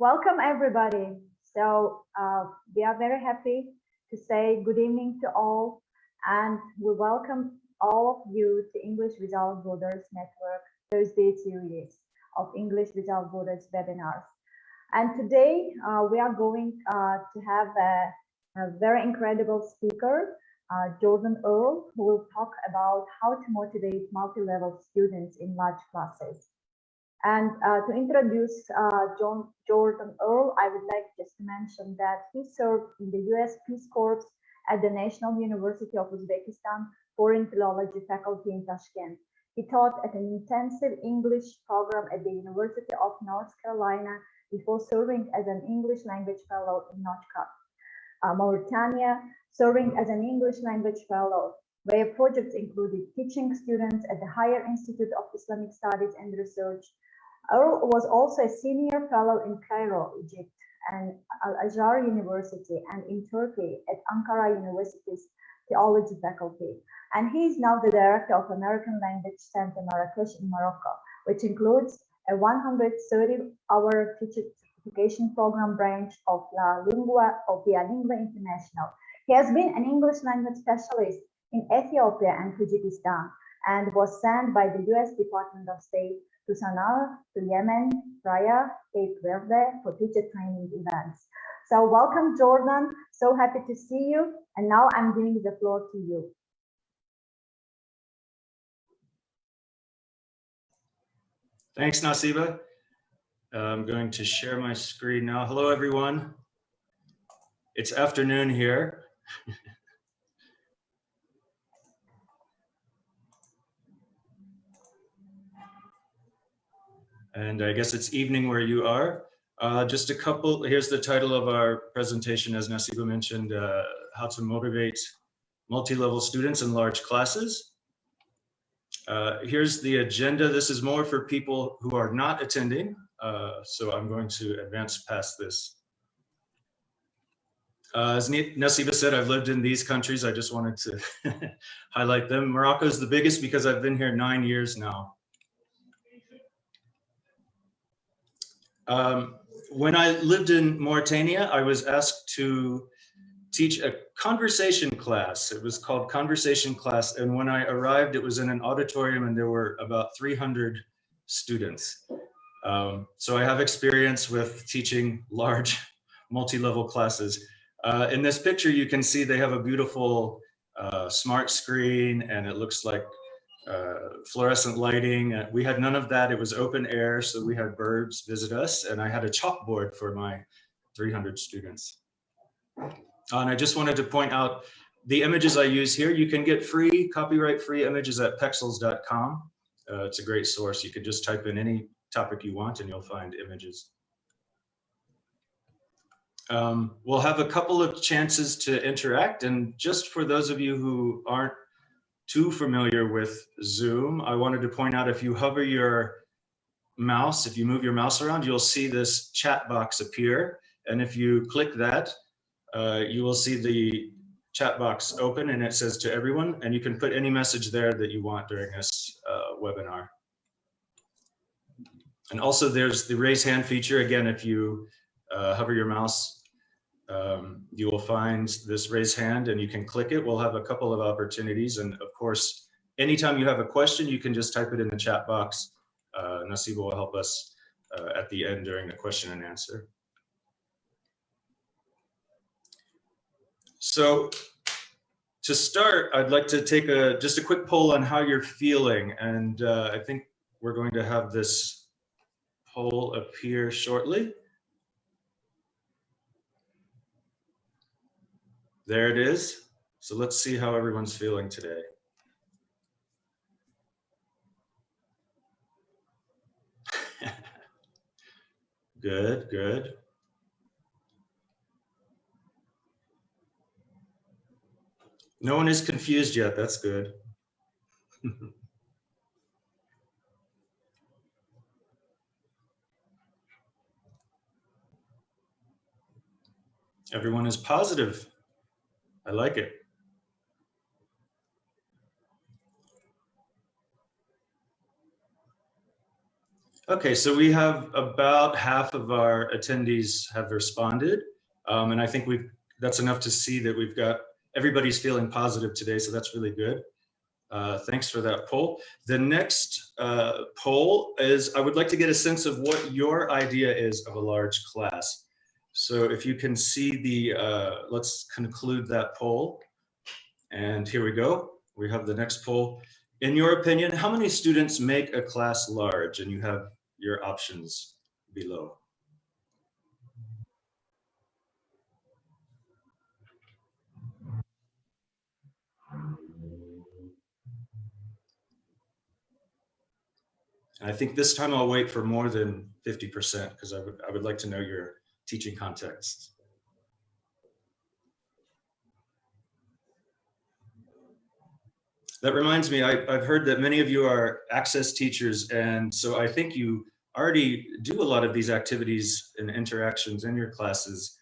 Welcome, everybody. We are very happy to say good evening to all, and we welcome all of you to English Without Borders Network Thursday series of English Without Borders webinars. And today we are going to have a very incredible speaker, Jordan Earl, who will talk about how to motivate multi-level students in large classes. And to introduce Jordan Earl, I would like just to mention that he served in the US Peace Corps at the National University of Uzbekistan Foreign Philology faculty in Tashkent. He taught at an intensive English program at the University of North Carolina before serving as an English language fellow in Nouakchott, Mauritania, serving as an English language fellow, where projects included teaching students at the Higher Institute of Islamic Studies and Research. Earl was also a senior fellow in Cairo, Egypt, and Al-Azhar University, and in Turkey at Ankara University's Theology faculty. And he is now the director of American Language Center Marrakesh in Morocco, which includes a 130-hour teacher certification program branch of Via Lingua International. He has been an English language specialist in Ethiopia and Tajikistan, and was sent by the US Department of State to Sana'a, to Yemen, Praia, Cape Verde for teacher training events. So welcome, Jordan. So happy to see you. And now I'm giving the floor to you. Thanks, Nasiba. I'm going to share my screen now. Hello, everyone. It's afternoon here. And I guess it's evening where you are. Just a couple, here's the title of our presentation, as Nasiba mentioned, how to motivate multi-level students in large classes. Here's the agenda. This is more for people who are not attending, so I'm going to advance past this. As Nasiba said, I've lived in these countries. I just wanted to highlight them. Morocco is the biggest because I've been here 9 years now. When I lived in Mauritania, I was asked to teach a conversation class. It was called Conversation Class. And when I arrived, it was in an auditorium and there were about 300 students. So I have experience with teaching large multi-level classes. In this picture, you can see they have a beautiful smart screen, and it looks like fluorescent lighting. We had none of that. It was open air, so we had birds visit us, and I had a chalkboard for my 300 students. And I just wanted to point out the images I use here. You can get free, copyright-free images at pexels.com. It's a great source. You could just type in any topic you want, and you'll find images. We'll have a couple of chances to interact, and just for those of you who aren't too familiar with Zoom, I wanted to point out, if you hover your mouse, if you move your mouse around, you'll see this chat box appear. And if you click that, you will see the chat box open, and it says to everyone, and you can put any message there that you want during this webinar. And also there's the raise hand feature. Again, if you hover your mouse, you will find this raise hand and you can click it. We'll have a couple of opportunities. And of course, anytime you have a question, you can just type it in the chat box. Nasiba will help us at the end during the question and answer. So to start, I'd like to take just a quick poll on how you're feeling. And I think we're going to have this poll appear shortly. There it is. So let's see how everyone's feeling today. Good, good. No one is confused yet. That's good. Everyone is positive. I like it. Okay, so we have about half of our attendees have responded. And I think that's enough to see that we've got, everybody's feeling positive today, so that's really good. Thanks for that poll. The next poll is, I would like to get a sense of what your idea is of a large class. So if you can see the, let's conclude that poll. And here we go. We have the next poll. In your opinion, how many students make a class large? And you have your options below. And I think this time I'll wait for more than 50% because I would like to know your teaching context. That reminds me, I've heard that many of you are access teachers, and so I think you already do a lot of these activities and interactions in your classes,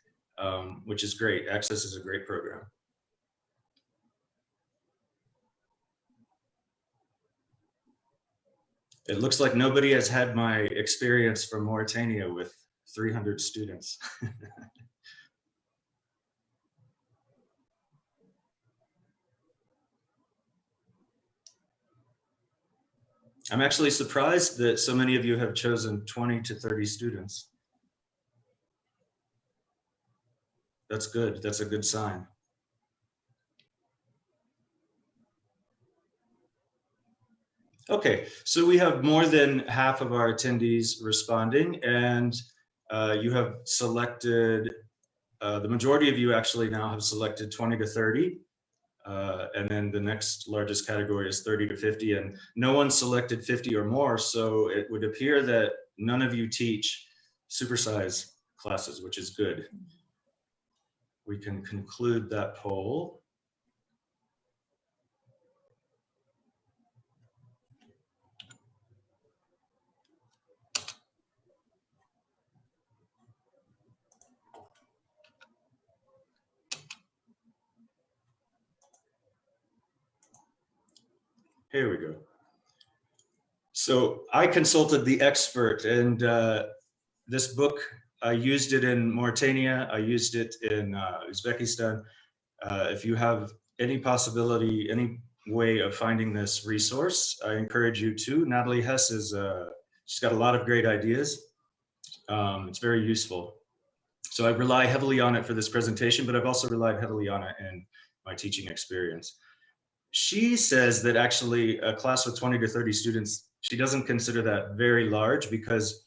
which is great. Access is a great program. It looks like nobody has had my experience from Mauritania with 300 students. I'm actually surprised that so many of you have chosen 20 to 30 students. That's good. That's a good sign. Okay, so we have more than half of our attendees responding, and you have selected, the majority of you actually now have selected 20 to 30. And then the next largest category is 30 to 50, and no one selected 50 or more, so it would appear that none of you teach supersize classes, which is good. We can conclude that poll. Here we go. So I consulted the expert, and this book, I used it in Mauritania, I used it in Uzbekistan. If you have any possibility, any way of finding this resource, I encourage you to. Natalie Hess is, she's got a lot of great ideas. It's very useful. So I rely heavily on it for this presentation, but I've also relied heavily on it in my teaching experience. She says that actually a class with 20 to 30 students, she doesn't consider that very large because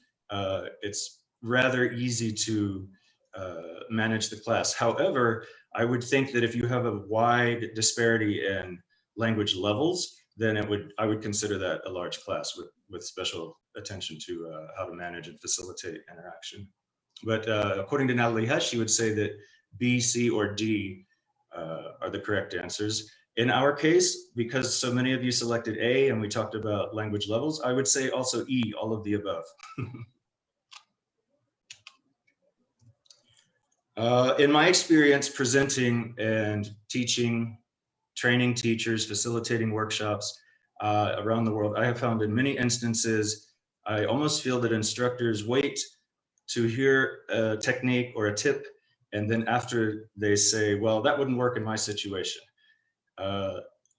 it's rather easy to manage the class. However, I would think that if you have a wide disparity in language levels, then I would consider that a large class with special attention to how to manage and facilitate interaction. But according to Natalie Hess, she would say that B, C, or D are the correct answers. In our case, because so many of you selected A and we talked about language levels, I would say also E, all of the above. In my experience presenting and teaching, training teachers, facilitating workshops around the world, I have found in many instances, I almost feel that instructors wait to hear a technique or a tip, and then after they say, well, that wouldn't work in my situation.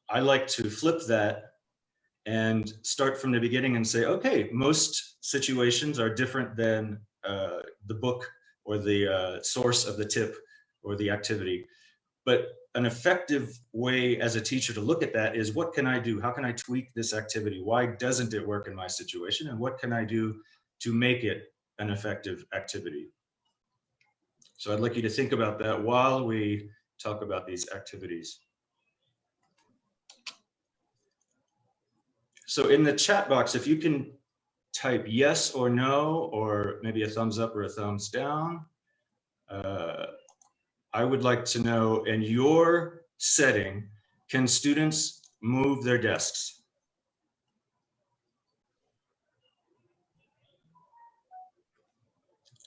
I like to flip that and start from the beginning and say, okay, most situations are different than the book or the source of the tip or the activity. But an effective way as a teacher to look at that is, what can I do? How can I tweak this activity? Why doesn't it work in my situation? And what can I do to make it an effective activity? So I'd like you to think about that while we talk about these activities. So in the chat box, if you can type yes or no, or maybe a thumbs up or a thumbs down. I would like to know, in your setting, can students move their desks?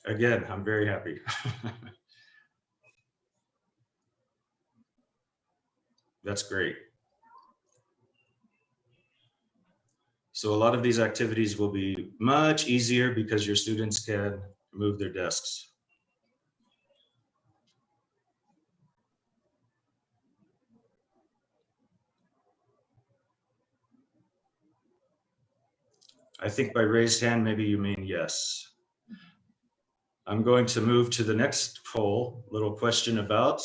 Again, I'm very happy. That's great. So a lot of these activities will be much easier because your students can move their desks. I think by raised hand, maybe you mean yes. I'm going to move to the next poll, little question about.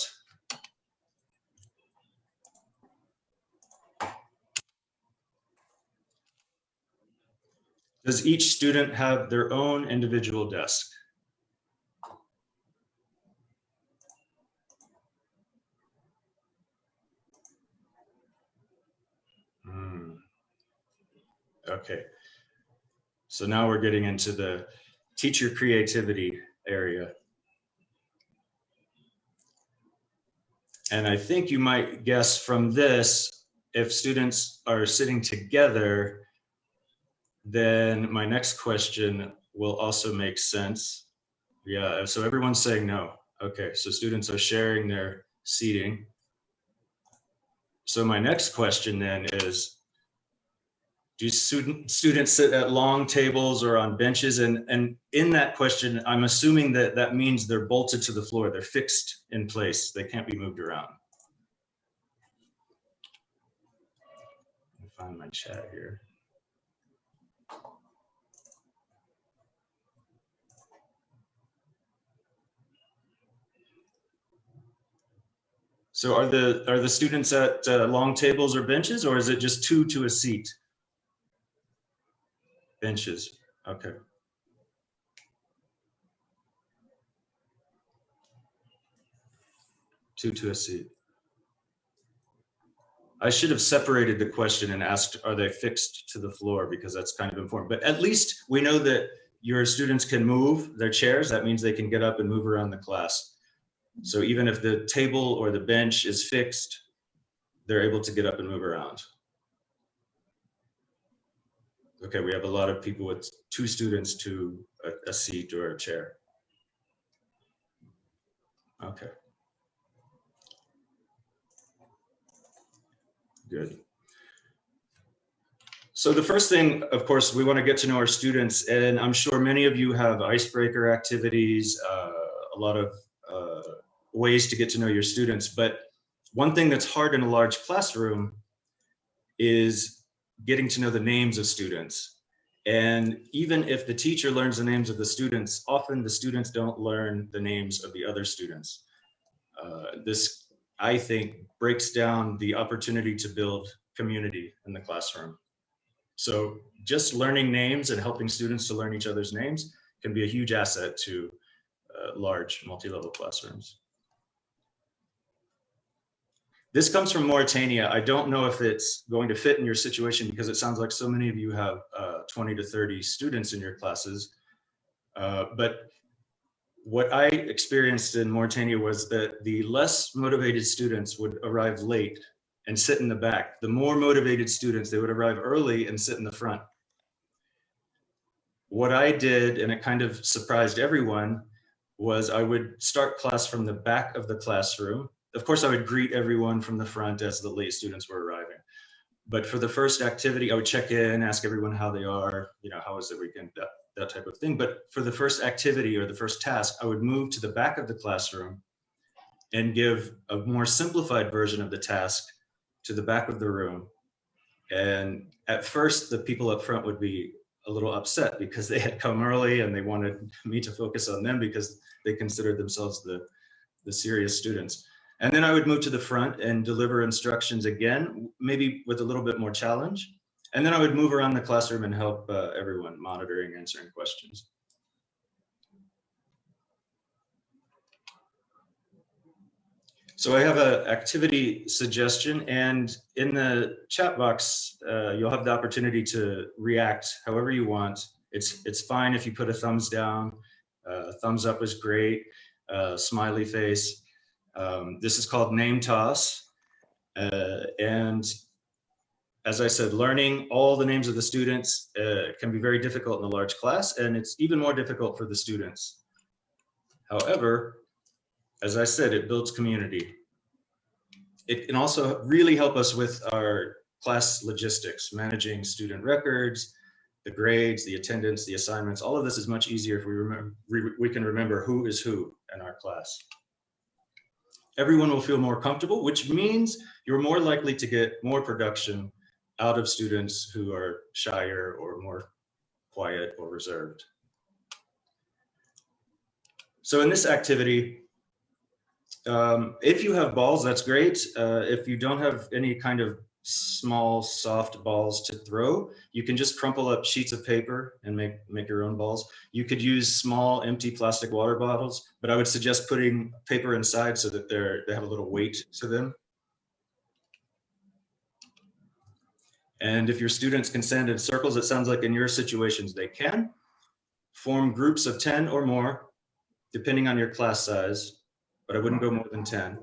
Does each student have their own individual desk? Okay. So now we're getting into the teacher creativity area. And I think you might guess from this, if students are sitting together, then my next question will also make sense. Yeah, so everyone's saying no. Okay, so students are sharing their seating. So my next question then is, do students sit at long tables or on benches? And in that question, I'm assuming that that means they're bolted to the floor. They're fixed in place. They can't be moved around. Let me find my chat here. So are the students at long tables or benches, or is it just two to a seat? Benches, okay. Two to a seat. I should have separated the question and asked, are they fixed to the floor? Because that's kind of important. But at least we know that your students can move their chairs. That means they can get up and move around the class. So even if the table or the bench is fixed, they're able to get up and move around. Okay, we have a lot of people with two students to a seat or a chair. Okay. Good. So the first thing, of course, we want to get to know our students, and I'm sure many of you have icebreaker activities, a lot of ways to get to know your students. But one thing that's hard in a large classroom is getting to know the names of students. And even if the teacher learns the names of the students, often the students don't learn the names of the other students. This, I think, breaks down the opportunity to build community in the classroom. So just learning names and helping students to learn each other's names can be a huge asset to large multi-level classrooms. This comes from Mauritania. I don't know if it's going to fit in your situation because it sounds like so many of you have 20 to 30 students in your classes. But what I experienced in Mauritania was that the less motivated students would arrive late and sit in the back. The more motivated students, they would arrive early and sit in the front. What I did, and it kind of surprised everyone, was I would start class from the back of the classroom. Of course, I would greet everyone from the front as the late students were arriving. But for the first activity, I would check in, ask everyone how they are, you know, how was the weekend, that type of thing. But for the first activity or the first task, I would move to the back of the classroom and give a more simplified version of the task to the back of the room. And at first, the people up front would be a little upset because they had come early and they wanted me to focus on them because they considered themselves the serious students. And then I would move to the front and deliver instructions again, maybe with a little bit more challenge. And then I would move around the classroom and help everyone monitoring, answering questions. So I have an activity suggestion, and in the chat box, you'll have the opportunity to react however you want. It's fine if you put a thumbs down, thumbs up is great, smiley face. This is called name toss. And as I said, learning all the names of the students can be very difficult in a large class, and it's even more difficult for the students. However, as I said, it builds community. It can also really help us with our class logistics, managing student records, the grades, the attendance, the assignments. All of this is much easier if we can remember who is who in our class. Everyone will feel more comfortable, which means you're more likely to get more production out of students who are shyer or more quiet or reserved. So in this activity, if you have balls, that's great. If you don't have any kind of small, soft balls to throw, you can just crumple up sheets of paper and make your own balls. You could use small, empty plastic water bottles, but I would suggest putting paper inside so that they have a little weight to them. And if your students can stand in circles, it sounds like in your situations they can. Form groups of 10 or more, depending on your class size, but I wouldn't go more than 10.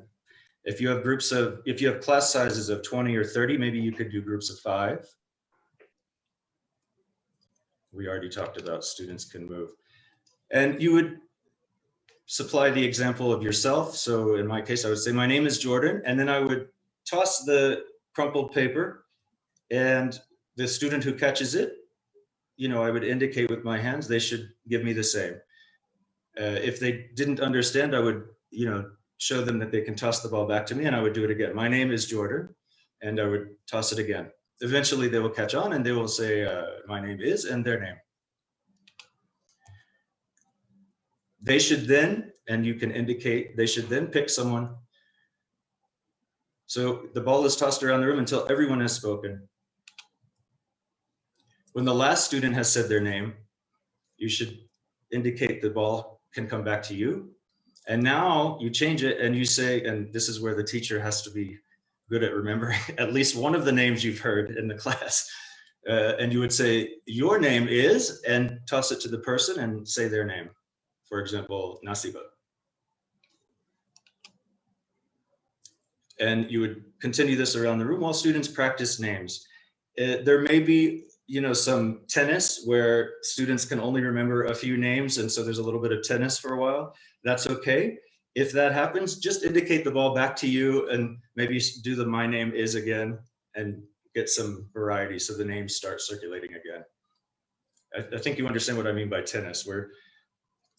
If you have class sizes of 20 or 30, maybe you could do groups of 5. We already talked about students can move. And you would supply the example of yourself. So in my case, I would say, my name is Jordan, and then I would toss the crumpled paper, and the student who catches it, I would indicate with my hands, they should give me the same. If they didn't understand, I would, show them that they can toss the ball back to me, and I would do it again. My name is Jordan, and I would toss it again. Eventually they will catch on and they will say, my name is, and their name. They should then, and you can indicate, they should then pick someone. So the ball is tossed around the room until everyone has spoken. When the last student has said their name, you should indicate the ball can come back to you. And now you change it and you say, and this is where the teacher has to be good at remembering at least one of the names you've heard in the class. And you would say, your name is, and toss it to the person and say their name. For example, Nasiba. And you would continue this around the room while students practice names. There may be, some tennis where students can only remember a few names, and so there's a little bit of tennis for a while. That's okay. If that happens, just indicate the ball back to you and maybe do the my name is again and get some variety so the names start circulating again. I think you understand what I mean by tennis, where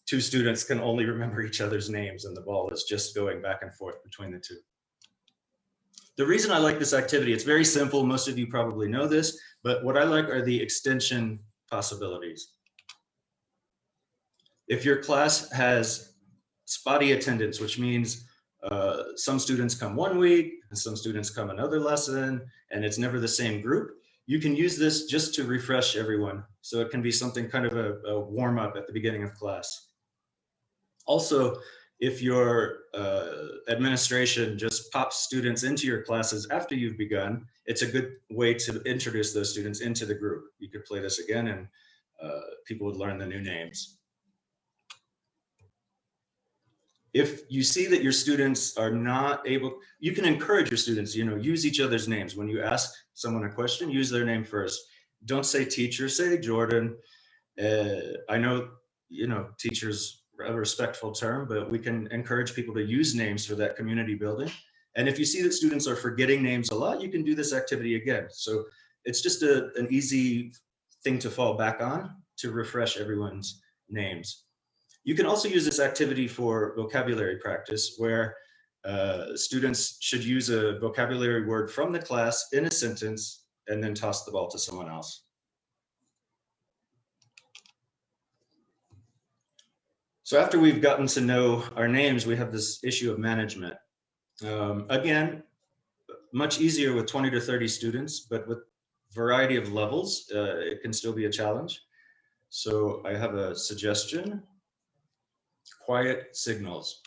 two students can only remember each other's names and the ball is just going back and forth between the two. The reason I like this activity, it's very simple. Most of you probably know this, but what I like are the extension possibilities. If your class has spotty attendance, which means some students come one week and some students come another lesson, and it's never the same group, you can use this just to refresh everyone. So it can be something kind of a warm up at the beginning of class. Also, if your administration just pops students into your classes after you've begun, it's a good way to introduce those students into the group. You could play this again and people would learn the new names. If you see that your students are not able, you can encourage your students, use each other's names. When you ask someone a question, use their name first. Don't say teacher, say Jordan. I know, teachers a respectful term, but we can encourage people to use names for that community building. And if you see that students are forgetting names a lot, you can do this activity again. So it's just an easy thing to fall back on to refresh everyone's names. You can also use this activity for vocabulary practice, where students should use a vocabulary word from the class in a sentence and then toss the ball to someone else. So after we've gotten to know our names, we have this issue of management. Again, much easier with 20 to 30 students, but with variety of levels, it can still be a challenge. So I have a suggestion. Quiet signals.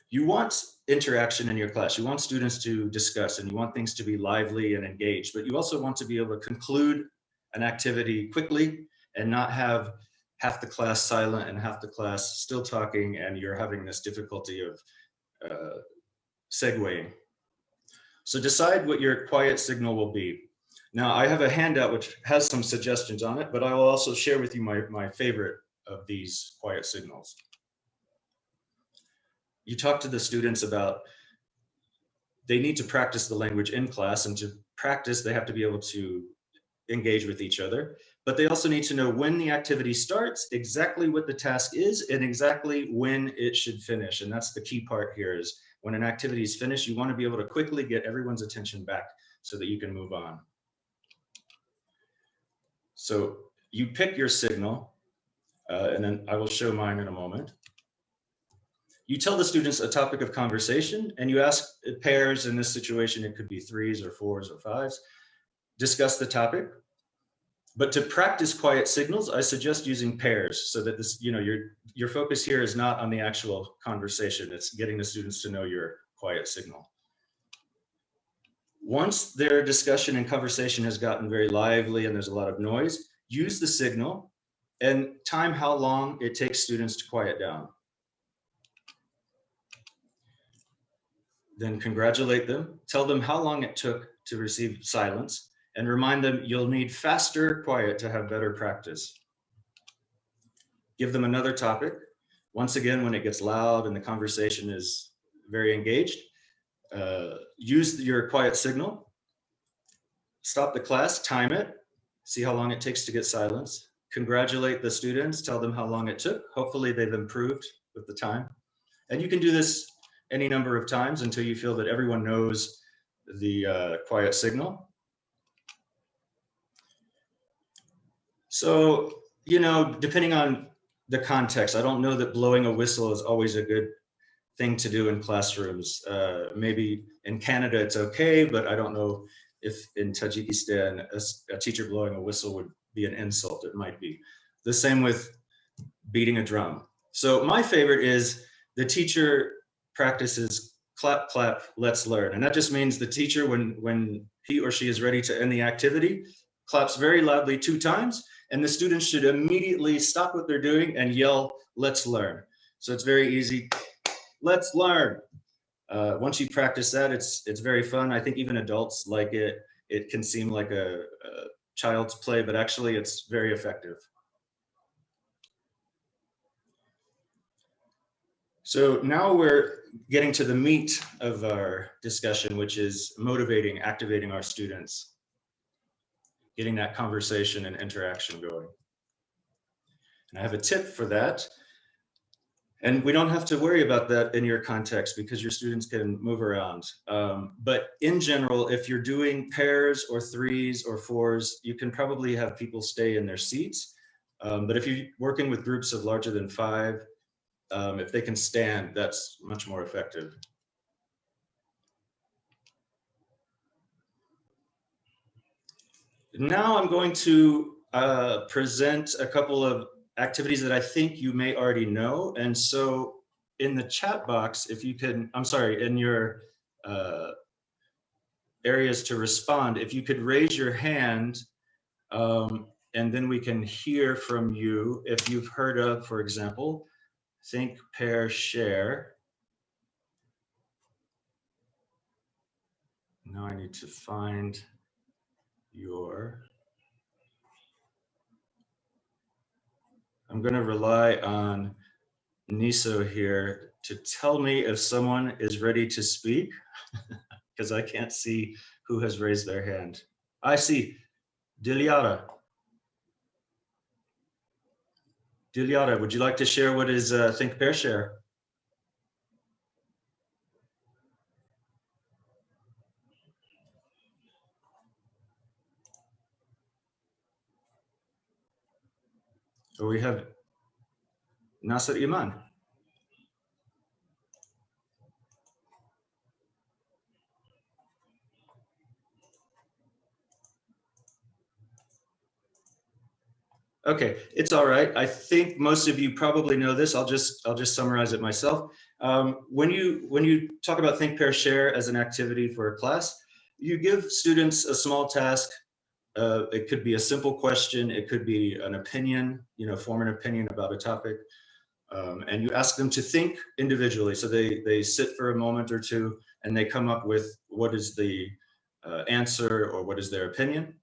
You want interaction in your class. You want students to discuss and you want things to be lively and engaged, but you also want to be able to conclude an activity quickly and not have half the class silent and half the class still talking and you're having this difficulty of segueing. So decide what your quiet signal will be. Now I have a handout which has some suggestions on it, but I will also share with you my favorite of these quiet signals. You talk to the students about they need to practice the language in class, and to practice, they have to be able to engage with each other, but they also need to know when the activity starts, exactly what the task is, and exactly when it should finish. And that's the key part here is when an activity is finished, you want to be able to quickly get everyone's attention back so that you can move on. So you pick your signal, and then I will show mine in a moment. You tell the students a topic of conversation, and you ask pairs. In this situation, it could be 3s or 4s or 5s. Discuss the topic. But to practice quiet signals, I suggest using pairs so that this, your focus here is not on the actual conversation. It's getting the students to know your quiet signal. Once their discussion and conversation has gotten very lively and there's a lot of noise, use the signal and time how long it takes students to quiet down. Then congratulate them, tell them how long it took to receive silence, and remind them you'll need faster quiet to have better practice. Give them another topic. Once again, when it gets loud and the conversation is very engaged, use your quiet signal. Stop the class, time it, see how long it takes to get silence. Congratulate the students, tell them how long it took. Hopefully they've improved with the time. And you can do this any number of times until you feel that everyone knows the quiet signal. So, depending on the context, I don't know that blowing a whistle is always a good thing to do in classrooms. Maybe in Canada it's okay, but I don't know if in Tajikistan a teacher blowing a whistle would be an insult. It might be. The same with beating a drum. So my favorite is the teacher practices clap, clap, let's learn. And that just means the teacher, when he or she is ready to end the activity, claps very loudly 2 times, and the students should immediately stop what they're doing and yell, let's learn. So it's very easy. Let's learn. Once you practice that, it's very fun. I think even adults like it. It can seem like a child's play, but actually it's very effective. So now we're getting to the meat of our discussion, which is motivating, activating our students, getting that conversation and interaction going. And I have a tip for that. And we don't have to worry about that in your context because your students can move around. But in general, if you're doing pairs or 3s or 4s, you can probably have people stay in their seats. But if you're working with groups of larger than 5, if they can stand, that's much more effective. Now I'm going to present a couple of activities that I think you may already know. And so in the chat box, if you can, I'm sorry, in your areas to respond, if you could raise your hand, and then we can hear from you if you've heard of, for example, think, pair, share. Now I need to find your, I'm going to rely on Niso here to tell me if someone is ready to speak, because I can't see who has raised their hand. I see Dilyara. Dilyara, would you like to share what is Think, Pair, Share? So we have Nasser Iman. Okay, it's all right. I think most of you probably know this. I'll just summarize it myself. When you talk about Think, Pair, Share as an activity for a class, you give students a small task. It could be a simple question. It could be an opinion, form an opinion about a topic. And you ask them to think individually. So they sit for a moment or two and they come up with what is the answer or what is their opinion.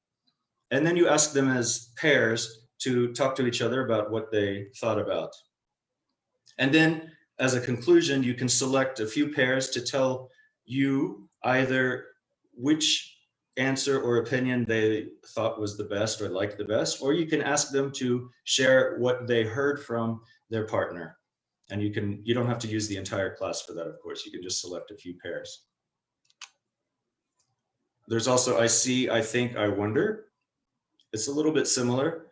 And then you ask them as pairs to talk to each other about what they thought about. And then as a conclusion, you can select a few pairs to tell you either which answer or opinion they thought was the best or liked the best, or you can ask them to share what they heard from their partner. And you don't have to use the entire class for that, of course. You can just select a few pairs. There's also I see, I think, I wonder. It's a little bit similar.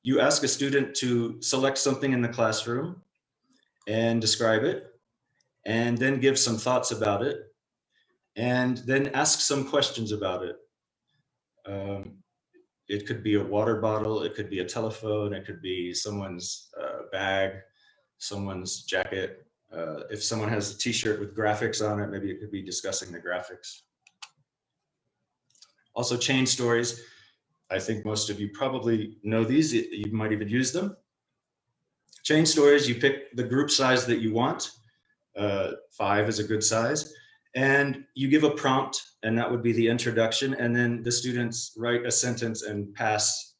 You ask a student to select something in the classroom and describe it, and then give some thoughts about it, and then ask some questions about it. It could be a water bottle, it could be a telephone, it could be someone's bag, someone's jacket. If someone has a t-shirt with graphics on it, maybe it could be discussing the graphics. Also chain stories. I think most of you probably know these, you might even use them. Chain stories, you pick the group size that you want. 5 is a good size. And you give a prompt, and that would be the introduction. And then the students write a sentence and pass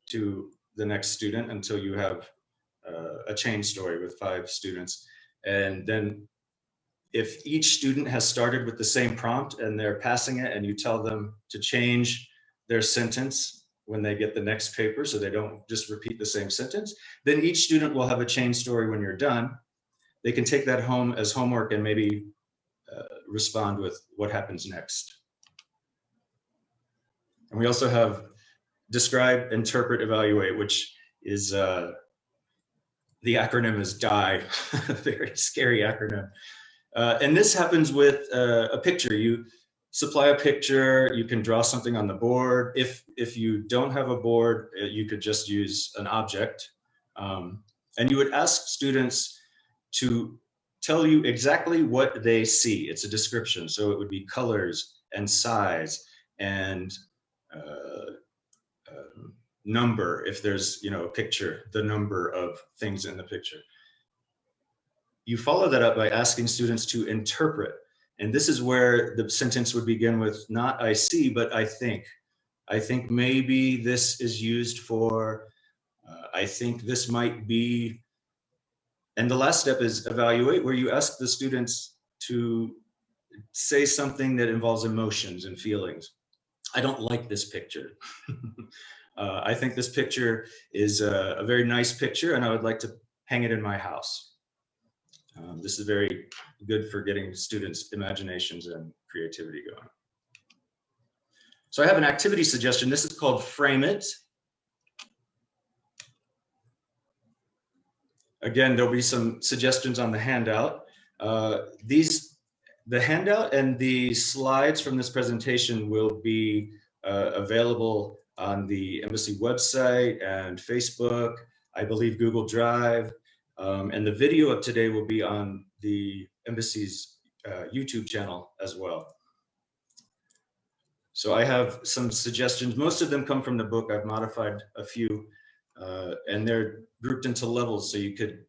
to the next student until you have a chain story with 5 students. And then if each student has started with the same prompt and they're passing it, and you tell them to change their sentence when they get the next paper, so they don't just repeat the same sentence, then each student will have a chain story when you're done. They can take that home as homework and maybe respond with what happens next. And we also have describe, interpret, evaluate, which is the acronym is DIE, a very scary acronym. And this happens with a picture. You supply a picture, you can draw something on the board. If you don't have a board, you could just use an object. And you would ask students to tell you exactly what they see. It's a description, so it would be colors and size and number. If there's a picture, the number of things in the picture. You follow that up by asking students to interpret. And this is where the sentence would begin with not I see, but I think. I think maybe this is used for, I think this might be. And the last step is evaluate, where you ask the students to say something that involves emotions and feelings. I don't like this picture. I think this picture is a very nice picture, and I would like to hang it in my house. This is very good for getting students' imaginations and creativity going. So I have an activity suggestion. This is called Frame It. Again, there'll be some suggestions on the handout. The handout and the slides from this presentation will be available on the embassy website and Facebook, I believe Google Drive, and the video of today will be on the embassy's YouTube channel as well. So I have some suggestions. Most of them come from the book. I've modified a few, and they're grouped into levels. So you could,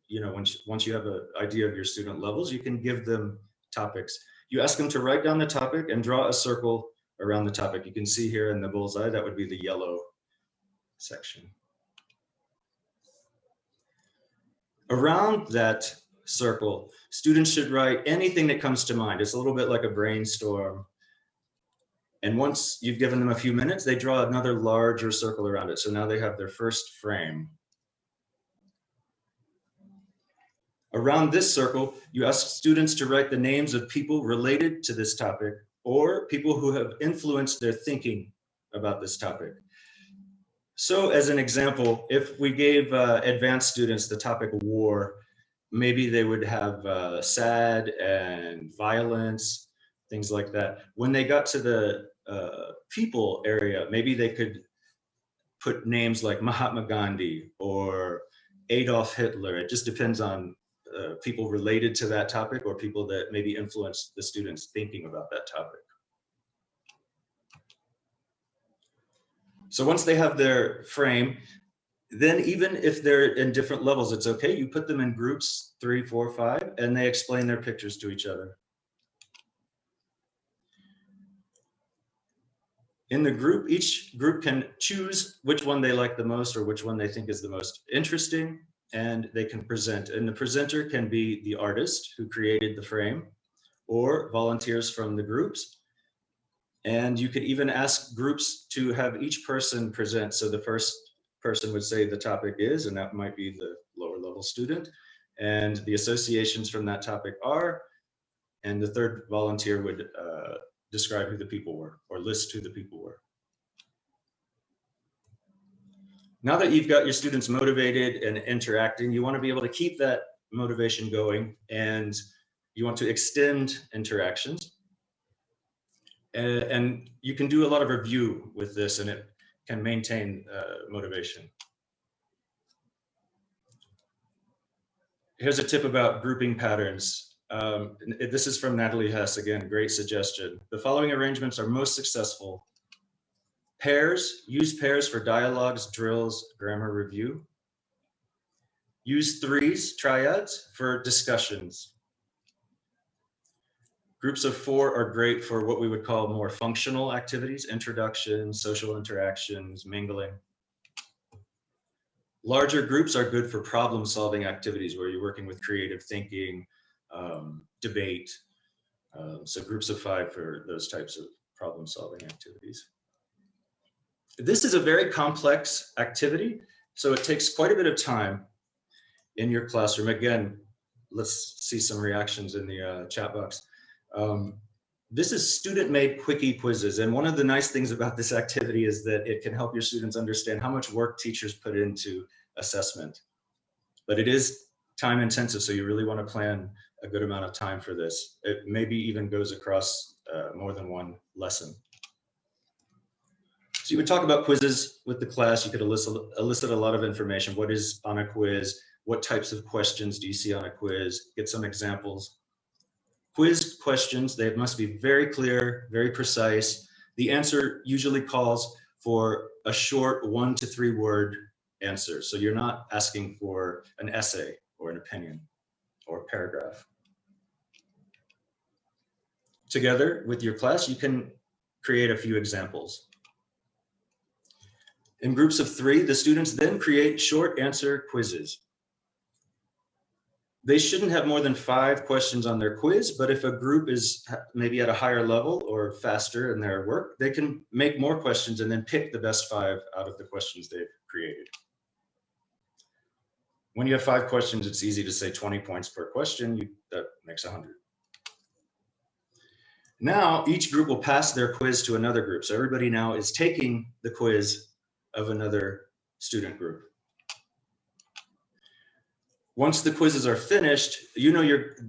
once you have an idea of your student levels, you can give them topics. You ask them to write down the topic and draw a circle around the topic. You can see here in the bullseye, that would be the yellow section. Around that circle, students should write anything that comes to mind. It's a little bit like a brainstorm. And once you've given them a few minutes, they draw another larger circle around it. So now they have their first frame. Around this circle, you ask students to write the names of people related to this topic or people who have influenced their thinking about this topic. So as an example, if we gave advanced students the topic of war, maybe they would have sad and violence, things like that. When they got to the people area, maybe they could put names like Mahatma Gandhi or Adolf Hitler. It just depends on people related to that topic or people that maybe influenced the students thinking about that topic. So once they have their frame, then even if they're in different levels, it's okay. You put them in groups, 3, 4, 5, and they explain their pictures to each other. In the group, each group can choose which one they like the most or which one they think is the most interesting, and they can present. And the presenter can be the artist who created the frame or volunteers from the groups. And you could even ask groups to have each person present. So the first person would say the topic is, and that might be the lower level student, and the associations from that topic are, and the third volunteer would describe who the people were or list who the people were. Now that you've got your students motivated and interacting, you want to be able to keep that motivation going, and you want to extend interactions. And you can do a lot of review with this, and it can maintain motivation. Here's a tip about grouping patterns. This is from Natalie Hess, again, great suggestion. The following arrangements are most successful. Pairs, use pairs for dialogues, drills, grammar review. Use threes, triads, for discussions. Groups of four are great for what we would call more functional activities, introduction, social interactions, mingling. Larger groups are good for problem-solving activities where you're working with creative thinking, debate. So groups of five for those types of problem-solving activities. This is a very complex activity, so it takes quite a bit of time in your classroom. Again, let's see some reactions in the chat box. This is student-made Quickie quizzes, and one of the nice things about this activity is that it can help your students understand how much work teachers put into assessment. But it is time-intensive, so you really want to plan a good amount of time for this. It maybe even goes across more than one lesson. So you would talk about quizzes with the class. You could elicit a lot of information. What is on a quiz? What types of questions do you see on a quiz? Get some examples. Quiz questions, they must be very clear, very precise. The answer usually calls for a short 1 to 3 word answer. So you're not asking for an essay or an opinion or a paragraph. Together with your class, you can create a few examples. In groups of 3, the students then create short answer quizzes. They shouldn't have more than 5 questions on their quiz, but if a group is maybe at a higher level or faster in their work, they can make more questions and then pick the best 5 out of the questions they've created. When you have 5 questions, it's easy to say 20 points per question. That makes 100. Now, each group will pass their quiz to another group. So everybody now is taking the quiz of another student group. Once the quizzes are finished, you know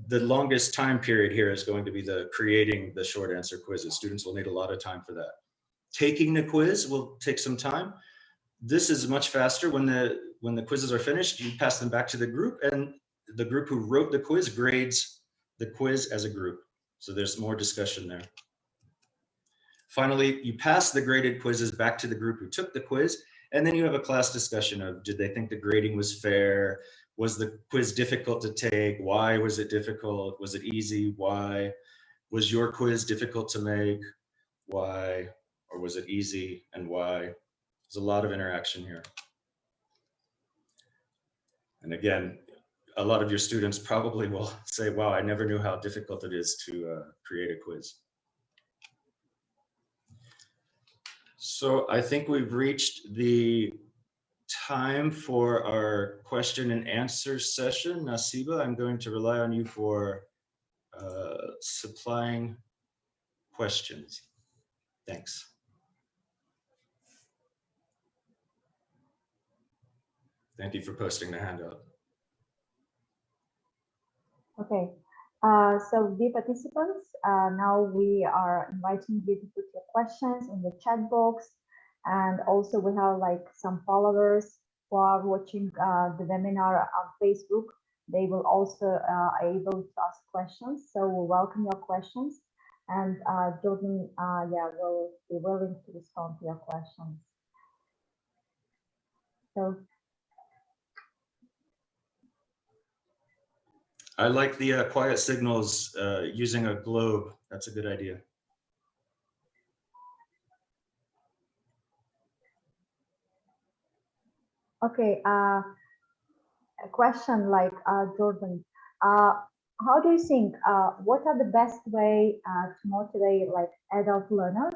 the longest time period here is going to be the creating the short answer quizzes. Students will need a lot of time for that. Taking the quiz will take some time. This is much faster. When the quizzes are finished, you pass them back to the group, and the group who wrote the quiz grades the quiz as a group. So there's more discussion there. Finally, you pass the graded quizzes back to the group who took the quiz, and then you have a class discussion of, did they think the grading was fair? Was the quiz difficult to take? Why was it difficult? Was it easy? Why? Was your quiz difficult to make? Why? Or was it easy and why? There's a lot of interaction here. And again, a lot of your students probably will say, wow, I never knew how difficult it is to create a quiz. So I think we've reached the time for our question and answer session. Nasiba, I'm going to rely on you for supplying questions. Thanks. Thank you for posting the handout. Okay, so dear participants, now we are inviting you to put your questions in the chat box. And also we have like some followers who are watching the webinar on Facebook. They will also able to ask questions. So we welcome your questions. And Jordan, will be willing to respond to your questions. So. I like the quiet signals using a globe. That's a good idea. Okay, a question like Jordan, how do you think, what are the best way to motivate like adult learners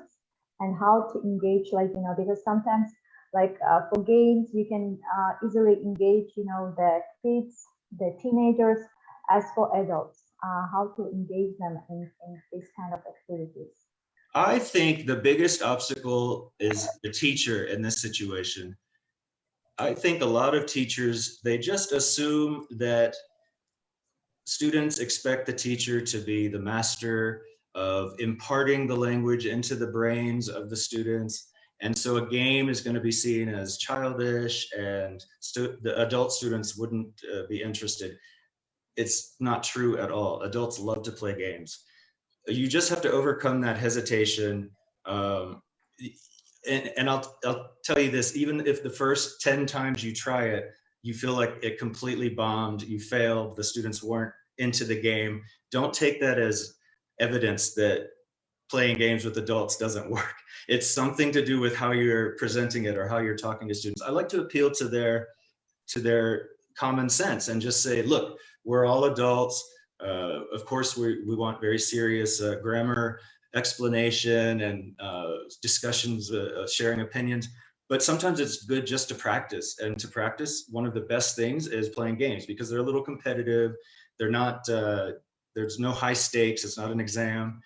and how to engage, like, because sometimes, like, for games, you can easily engage, the kids, the teenagers, as for adults, how to engage them in this kind of activities. I think the biggest obstacle is the teacher in this situation. I think a lot of teachers, they just assume that students expect the teacher to be the master of imparting the language into the brains of the students. And so a game is going to be seen as childish, and the adult students wouldn't be interested. It's not true at all. Adults love to play games. You just have to overcome that hesitation. And I'll tell you this, even if the first 10 times you try it, you feel like it completely bombed, you failed, the students weren't into the game, don't take that as evidence that playing games with adults doesn't work. It's something to do with how you're presenting it or how you're talking to students. I like to appeal to their common sense and just say, look, we're all adults. Of course, we want very serious grammar explanation and discussions, sharing opinions, but sometimes it's good just to practice. And to practice, one of the best things is playing games, because they're a little competitive. They're not, there's no high stakes, it's not an exam.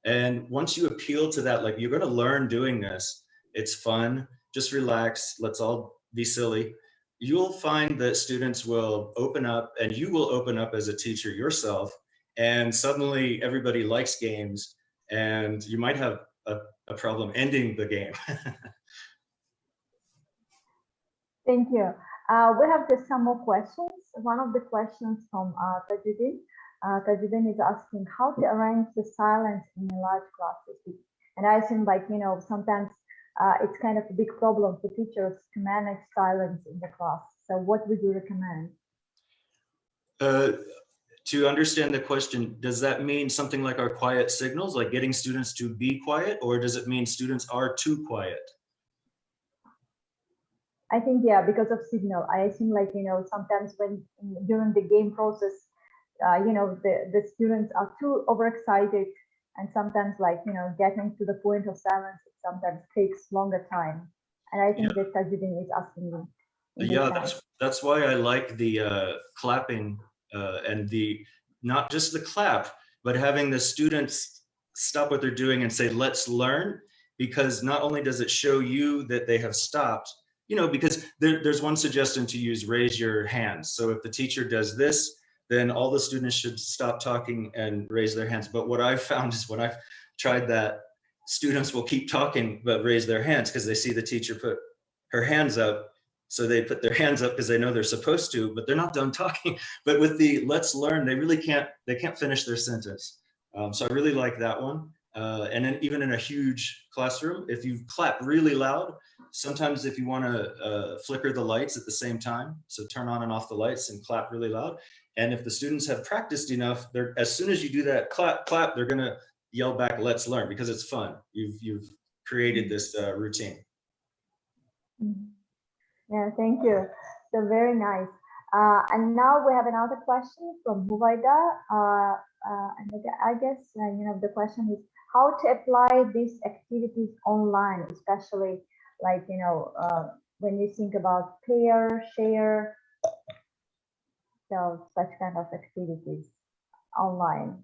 And once you appeal to that, like, you're going to learn doing this, it's fun, just relax, let's all be silly, you'll find that students will open up, and you will open up as a teacher yourself, and suddenly everybody likes games, and you might have a problem ending the game. Thank you. We have just some more questions. One of the questions from Tajuddin. Tajuddin is asking how to arrange the silence in large classes. And I assume, like, sometimes it's kind of a big problem for teachers to manage silence in the class. So what would you recommend? To understand the question, does that mean something like our quiet signals, like getting students to be quiet, or does it mean students are too quiet? I think, yeah, because of signal. I assume, like, sometimes when during the game process, the students are too overexcited, and sometimes, like, getting to the point of silence, it sometimes takes longer time. And I think that Tajuddin is asking you. Yeah, that's why I like the clapping and the, not just the clap, but having the students stop what they're doing and say, let's learn, because not only does it show you that they have stopped, because there's one suggestion to use raise your hands. So if the teacher does this, then all the students should stop talking and raise their hands. But what I've found is when I've tried that, students will keep talking but raise their hands because they see the teacher put her hands up. So they put their hands up because they know they're supposed to, but they're not done talking. But with the let's learn, they can't finish their sentence. So I really like that one. And then even in a huge classroom, if you clap really loud, sometimes if you want to flicker the lights at the same time, so turn on and off the lights and clap really loud. And if the students have practiced enough, as soon as you do that clap, clap, they're going to yell back, let's learn, because it's fun. You've created this routine. Yeah, thank you. So very nice. And now we have another question from Huwaida. And I guess, the question is how to apply these activities online, especially, like, when you think about pair, share, so such kind of activities online.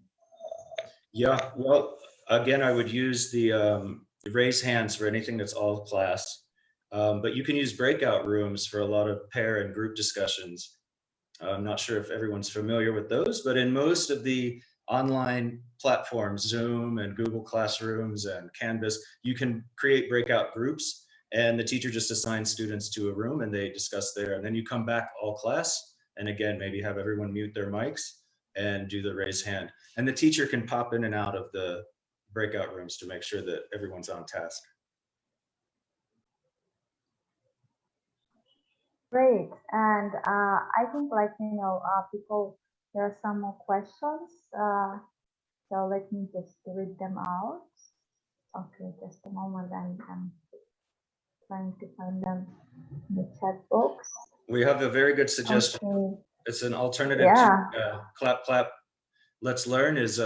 Yeah, well, again, I would use the raise hands for anything that's all class. But you can use breakout rooms for a lot of pair and group discussions. I'm not sure if everyone's familiar with those, but in most of the online platforms, Zoom and Google Classrooms and Canvas, you can create breakout groups, and the teacher just assigns students to a room and they discuss there, and then you come back all class, and again, maybe have everyone mute their mics and do the raise hand. And the teacher can pop in and out of the breakout rooms to make sure that everyone's on task. Great. And I think, like, people, there are some more questions. So let me just read them out. Okay, just a moment. I'm trying to find them in the chat box. We have a very good suggestion. Okay. It's an alternative to clap, clap. let's learn is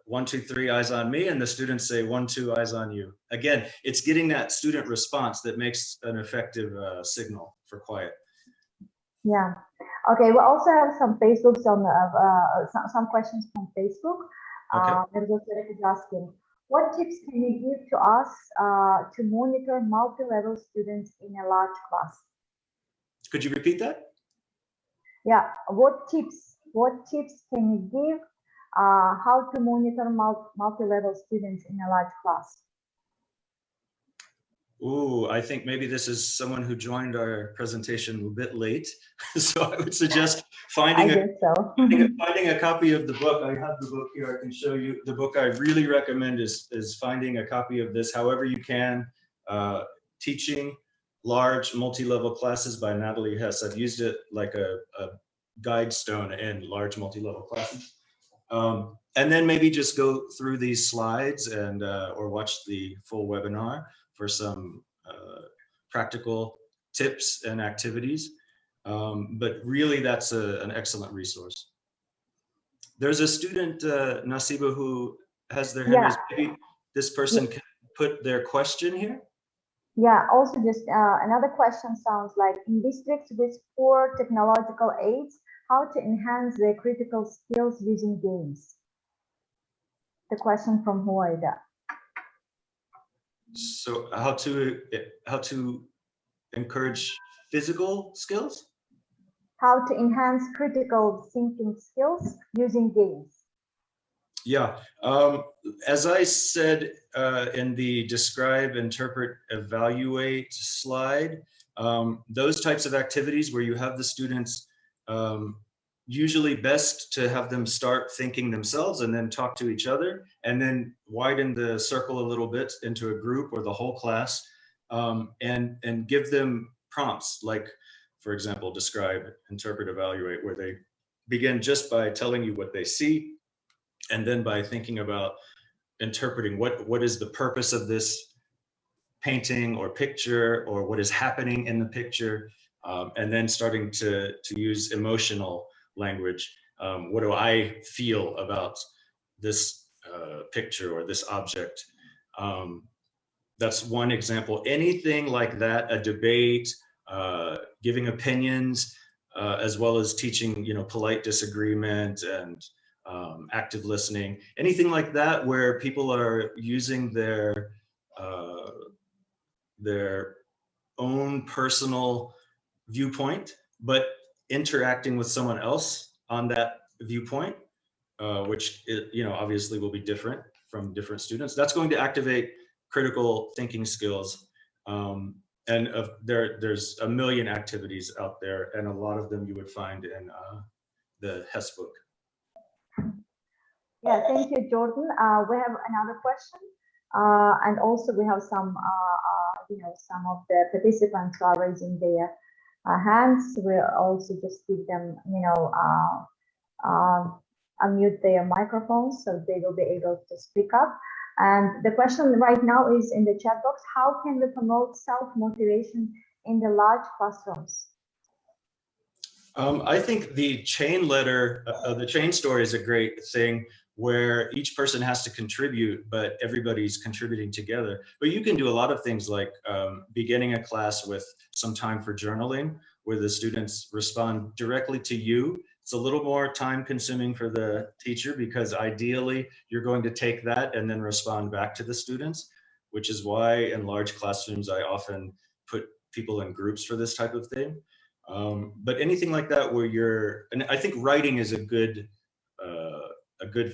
1, 2, 3, eyes on me, and the students say 1, 2, eyes on you. Again, it's getting that student response that makes an effective signal for quiet. Yeah. Okay. We also have some Facebook, some questions from Facebook. Okay. There's is asking, what tips can you give to us to monitor multi-level students in a large class? Could you repeat that? Yeah. What tips can you give how to monitor multi-level students in a large class? Ooh, I think maybe this is someone who joined our presentation a bit late. So I would suggest finding a copy of the book. I have the book here. I can show you. The book I really recommend is finding a copy of this, however you can. Teaching Large Multi-Level Classes by Natalie Hess. I've used it like a guide stone in large multi-level classes. And then maybe just go through these slides and or watch the full webinar for some practical tips and activities. But really, that's an excellent resource. There's a student, Nasiba, who has their hand raised. Maybe this person can put their question here. Yeah, also just another question sounds like, in districts with poor technological aids, how to enhance their critical skills using games? The question from Huwaida. So how to encourage physical skills? How to enhance critical thinking skills using games? Yeah, as I said in the describe, interpret, evaluate slide, those types of activities where you have the students, usually best to have them start thinking themselves and then talk to each other, and then widen the circle a little bit into a group or the whole class, and give them prompts like, for example, describe, interpret, evaluate, where they begin just by telling you what they see, and then by thinking about interpreting what is the purpose of this painting or picture, or what is happening in the picture, and then starting to use emotional language. What do I feel about this picture or this object? That's one example. Anything like that, a debate, giving opinions, as well as teaching, polite disagreement and active listening, anything like that where people are using their own personal viewpoint, but interacting with someone else on that viewpoint, which obviously will be different from different students. That's going to activate critical thinking skills. And there's a million activities out there, and a lot of them you would find in the Hess book. Yeah, thank you, Jordan. We have another question, and also we have some, some of the participants are raising their hands. We'll also just give them, unmute their microphones so they will be able to speak up. And the question right now is in the chat box: how can we promote self-motivation in the large classrooms? I think the chain letter, the chain story is a great thing, where each person has to contribute, but everybody's contributing together. But you can do a lot of things like beginning a class with some time for journaling, where the students respond directly to you. It's a little more time consuming for the teacher, because ideally you're going to take that and then respond back to the students, which is why in large classrooms I often put people in groups for this type of thing. But anything like that where and I think writing is a good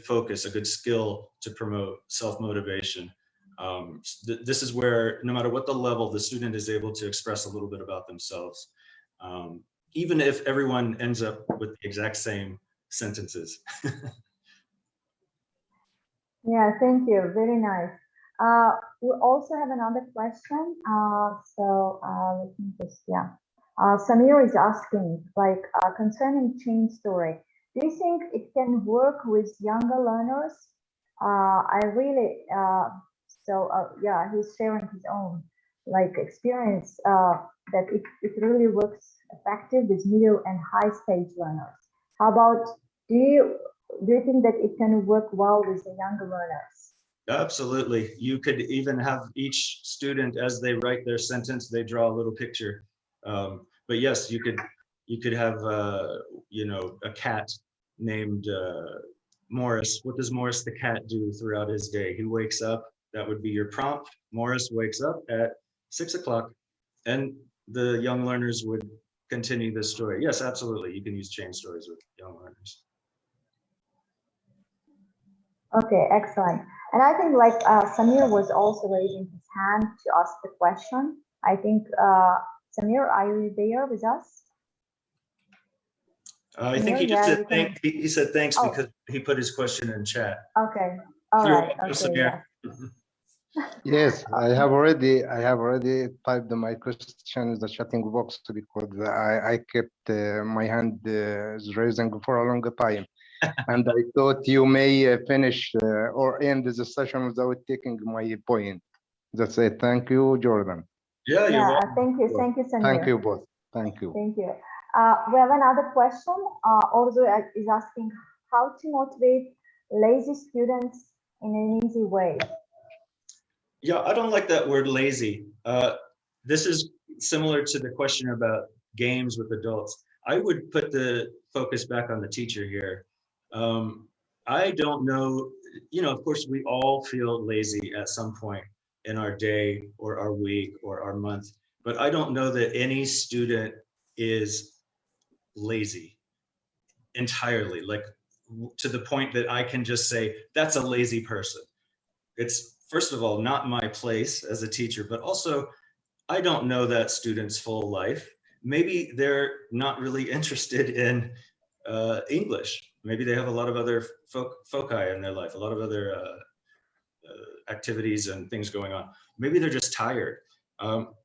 focus, a good skill to promote self-motivation. This is where, no matter what the level, the student is able to express a little bit about themselves, even if everyone ends up with the exact same sentences. Yeah, thank you. Very nice. We also have another question. Let me just, Samir is asking, concerning chain story, do you think it can work with younger learners? He's sharing his own experience that it really works effective with middle and high stage learners. How about, do you think that it can work well with the younger learners? Absolutely. You could even have each student, as they write their sentence, they draw a little picture. But yes, you could have you know, a cat named Morris. What does Morris the cat do throughout his day? He wakes up. That would be your prompt. Morris wakes up at 6 o'clock, and the young learners would continue this story. Yes, absolutely. You can use chain stories with young learners. Okay, excellent. And I think like Samir was also raising his hand to ask the question. I think, Samir, are you there with us? I think he just said thank. He said thanks because he put his question in chat. Okay. All right. Okay. Samir. Yes, I have already typed my question in the chatting box because I kept my hand raising for a long time, and I thought you may finish or end the session without taking my point. That's it. Thank you, Jordan. Yeah, you're welcome. Thank you, Samir. Thank you both. Thank you. Thank you. We have another question. Also is asking how to motivate lazy students in an easy way. Yeah, I don't like that word lazy. This is similar to the question about games with adults. I would put the focus back on the teacher here. I don't know, you know, of course, we all feel lazy at some point in our day or our week or our month, but I don't know that any student is lazy entirely, like to the point that I can just say, that's a lazy person. It's, first of all, not my place as a teacher, but also, I don't know that student's full life. Maybe they're not really interested in English. Maybe they have a lot of other foci in their life, a lot of other activities and things going on. Maybe they're just tired.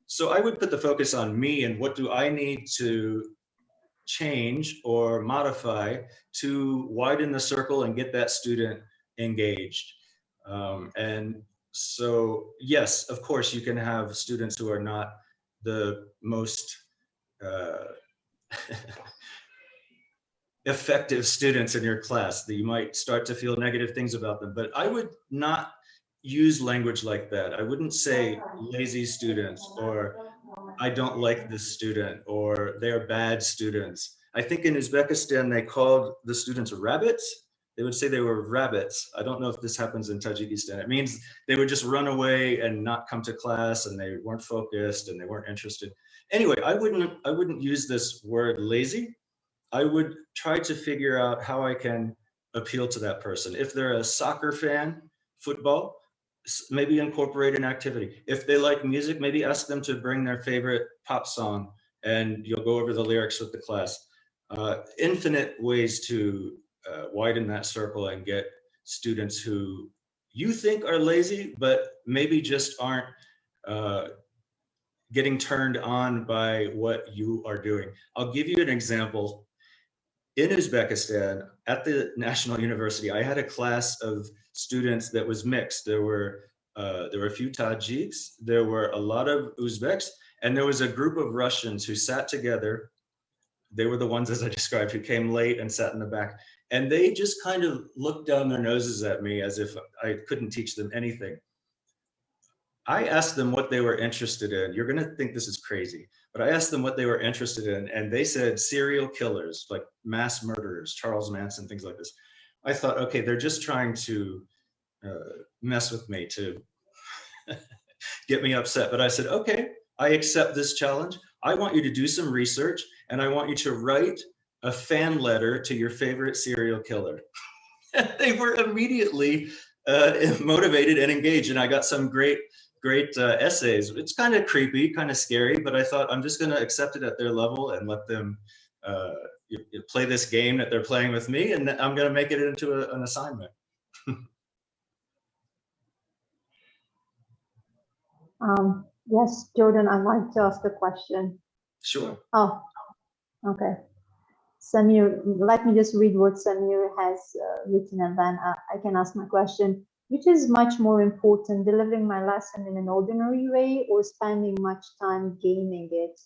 So I would put the focus on me and what do I need to change or modify to widen the circle and get that student engaged. And so, yes, of course, you can have students who are not the most effective students in your class, that you might start to feel negative things about them. But I would not use language like that. I wouldn't say lazy students, or I don't like this student, or they're bad students. I think in Uzbekistan, they called the students rabbits. They would say they were rabbits. I don't know if this happens in Tajikistan. It means they would just run away and not come to class, and they weren't focused and they weren't interested. Anyway, I wouldn't use this word lazy. I would try to figure out how I can appeal to that person. If they're a soccer fan, football, maybe incorporate an activity. If they like music, maybe ask them to bring their favorite pop song and you'll go over the lyrics with the class. Infinite ways to widen that circle and get students who you think are lazy, but maybe just aren't getting turned on by what you are doing. I'll give you an example. In Uzbekistan, at the National University, I had a class of students that was mixed. There were a few Tajiks, there were a lot of Uzbeks, and there was a group of Russians who sat together. They were the ones, as I described, who came late and sat in the back. And they just kind of looked down their noses at me as if I couldn't teach them anything. I asked them what they were interested in. You're gonna think this is crazy, but I asked them what they were interested in, and they said serial killers, like mass murderers, Charles Manson, things like this. I thought, okay, they're just trying to mess with me, to get me upset. But I said, okay, I accept this challenge. I want you to do some research, and I want you to write a fan letter to your favorite serial killer. And they were immediately motivated and engaged, and I got some great essays. It's kind of creepy, kind of scary, but I thought I'm just going to accept it at their level and let them play this game that they're playing with me, and I'm going to make it into an assignment. Yes, Jordan, I'd like to ask a question. Sure. Oh, okay. Samir, let me just read what Samir has written, and then I can ask my question. Which is much more important, delivering my lesson in an ordinary way or spending much time gaming it?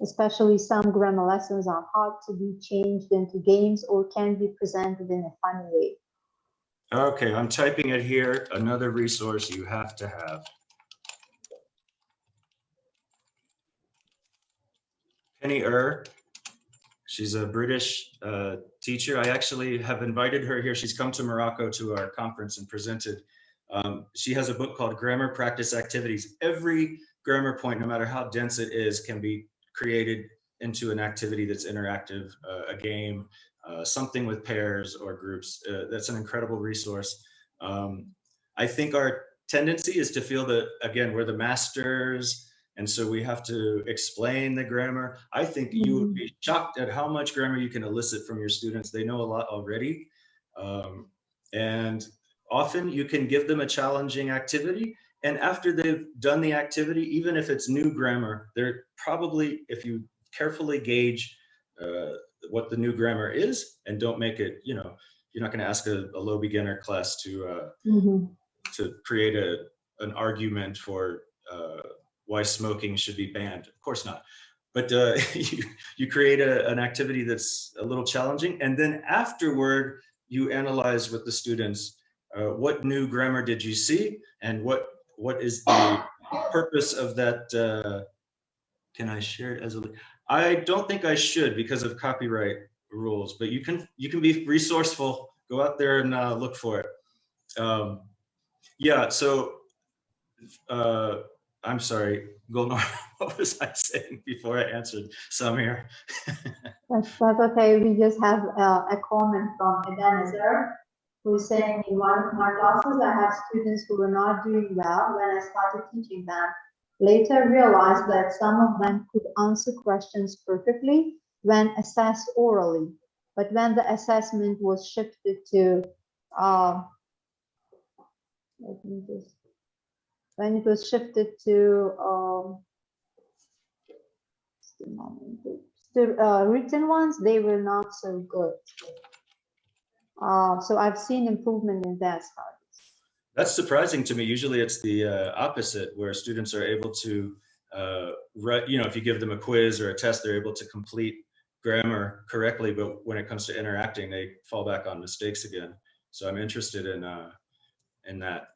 Especially some grammar lessons are hard to be changed into games or can be presented in a funny way. Okay, I'm typing it here. Another resource you have to have. Penny Earl. She's a British teacher. I actually have invited her here. She's come to Morocco to our conference and presented. She has a book called Grammar Practice Activities. Every grammar point, no matter how dense it is, can be created into an activity that's interactive, a game, something with pairs or groups. That's an incredible resource. I think our tendency is to feel that, again, we're the masters, and so we have to explain the grammar. I think you would be shocked at how much grammar you can elicit from your students. They know a lot already. And often you can give them a challenging activity, and after they've done the activity, even if it's new grammar, they're probably, if you carefully gauge what the new grammar is and don't make it, you know, you're not going to ask a low beginner class to create an argument for why smoking should be banned. Of course not. But you create an activity that's a little challenging, and then afterward you analyze with the students what new grammar did you see, and what is the purpose of that. Can I share it as a? I don't think I should because of copyright rules, but you can be resourceful. Go out there and look for it. Yeah. So I'm sorry, Golnar. What was I saying before I answered Samir? That's okay. We just have a comment from Al-Azhar, who's saying, in one of my classes, I have students who were not doing well when I started teaching them. Later realized that some of them could answer questions perfectly when assessed orally, but when the assessment was shifted to when it was shifted to written ones, they were not so good. So I've seen improvement in that studies. That's surprising to me. Usually it's the opposite, where students are able to write, you know, if you give them a quiz or a test, they're able to complete grammar correctly, but when it comes to interacting, they fall back on mistakes again. So I'm interested in that.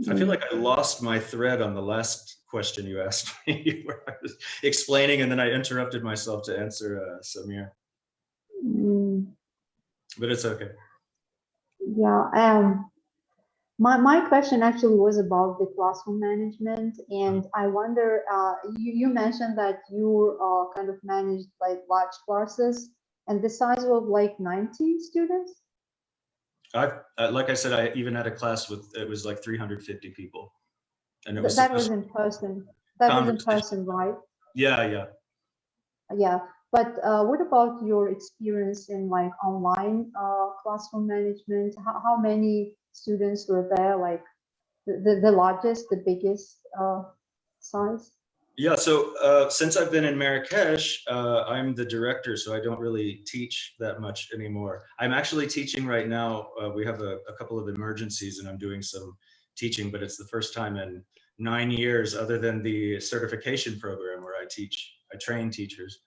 I feel like I lost my thread on the last question you asked me, where I was explaining and then I interrupted myself to answer Samir. But it's okay. Yeah. My question actually was about the classroom management, and I wonder, you mentioned that you kind of managed like large classes, and the size was like 90 students? Like I said, I even had a class with, it was like 350 people. And it was that was in person. That was in person, right? Yeah. Yeah. But what about your experience in like online classroom management? How many students were there? Like the largest, the biggest size? Yeah, so since I've been in Marrakesh, I'm the director, so I don't really teach that much anymore. I'm actually teaching right now. We have a couple of emergencies and I'm doing some teaching, but it's the first time in 9 years, other than the certification program where I train teachers.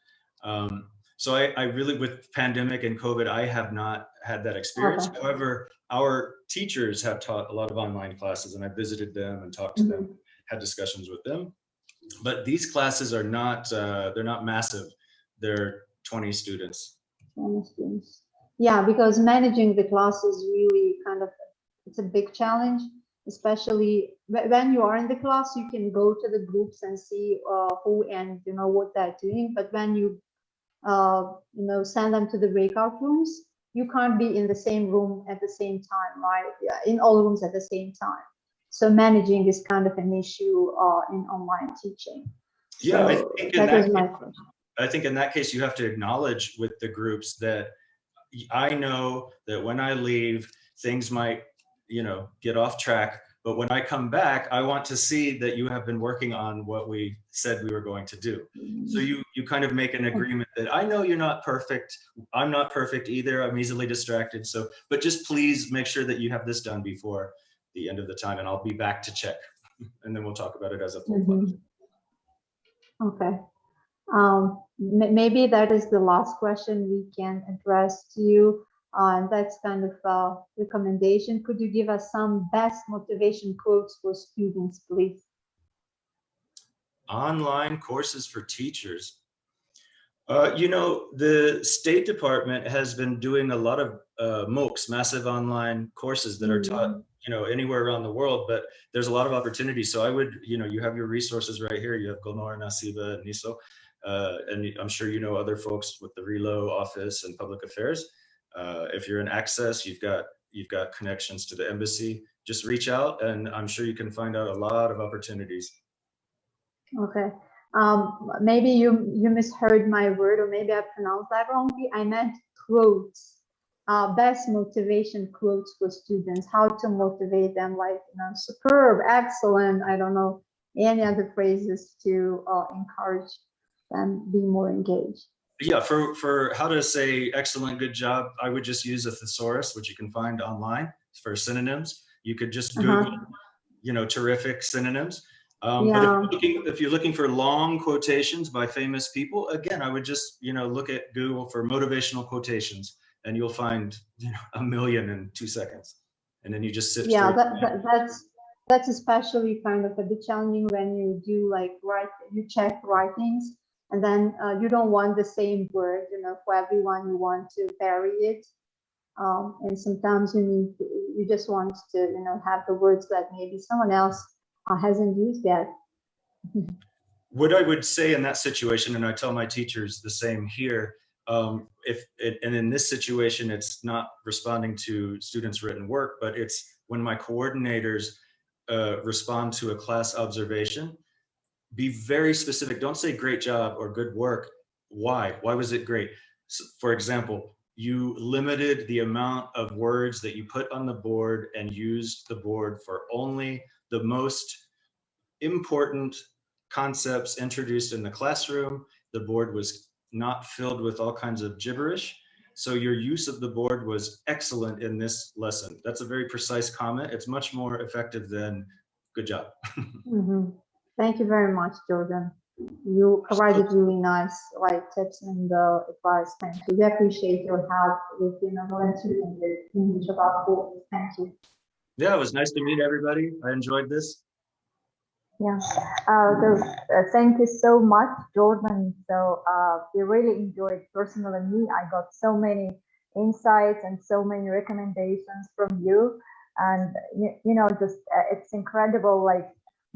So I really, with pandemic and COVID, I have not had that experience. Okay. However, our teachers have taught a lot of online classes, and I visited them and talked to them, had discussions with them. But these classes are not, they're not massive. They're 20 students. 20 students. Yeah, because managing the class is really kind of, it's a big challenge, especially when you are in the class, you can go to the groups and see who and you know what they're doing. But when you send them to the breakout rooms, you can't be in the same room at the same time, right? Yeah, in all rooms at the same time. So managing is kind of an issue in online teaching. Yeah, so I think in that case, you have to acknowledge with the groups that I know that when I leave, things might, get off track. But when I come back, I want to see that you have been working on what we said we were going to do. So you kind of make an agreement that I know you're not perfect. I'm not perfect either. I'm easily distracted. So, but just please make sure that you have this done before the end of the time, and I'll be back to check. And then we'll talk about it as a full class. Okay. Maybe that is the last question we can address to you. And that's kind of a recommendation. Could you give us some best motivation quotes for students, please? Online courses for teachers. You know, the State Department has been doing a lot of MOOCs, massive online courses that are taught, you know, anywhere around the world, but there's a lot of opportunity. So I would, you know, you have your resources right here. You have Golnor, Nasiba, and Niso, and I'm sure you know other folks with the Relo office and public affairs. If you're in Access, you've got connections to the embassy. Just reach out, and I'm sure you can find out a lot of opportunities. Okay. Maybe you misheard my word, or maybe I pronounced that wrongly. I meant quotes. Best motivation quotes for students. How to motivate them, like, you know, superb, excellent. I don't know any other phrases to encourage them be more engaged. Yeah, for how to say excellent, good job, I would just use a thesaurus, which you can find online for synonyms. You could just Google, you know, terrific synonyms. But if you're looking for long quotations by famous people, again, I would just, you know, look at Google for motivational quotations, and you'll find, you know, 1 million in 2 seconds. And then you just sift through. That's especially kind of a bit challenging when you do like you check writings, and then you don't want the same word, you know, for everyone. You want to vary it, and sometimes you just want to, you know, have the words that maybe someone else hasn't used yet. What I would say in that situation, and I tell my teachers the same here, and in this situation, it's not responding to students' written work, but it's when my coordinators respond to a class observation, be very specific. Don't say great job or good work. Why? Why was it great? So, for example, you limited the amount of words that you put on the board and used the board for only the most important concepts introduced in the classroom. The board was not filled with all kinds of gibberish. So your use of the board was excellent in this lesson. That's a very precise comment. It's much more effective than good job. Thank you very much, Jordan. You provided really nice tips and advice. Thank you. We appreciate your help with, you know, volunteering with English about books. Thank you. Yeah, it was nice to meet everybody. I enjoyed this. Yeah, thank you so much, Jordan. So we really enjoyed. Personally, me, I got so many insights and so many recommendations from you, and you know, just it's incredible. Like,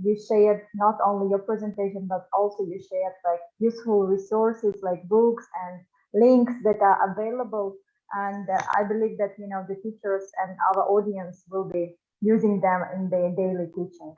you shared not only your presentation, but also you shared like useful resources like books and links that are available. And I believe that, you know, the teachers and our audience will be using them in their daily teaching.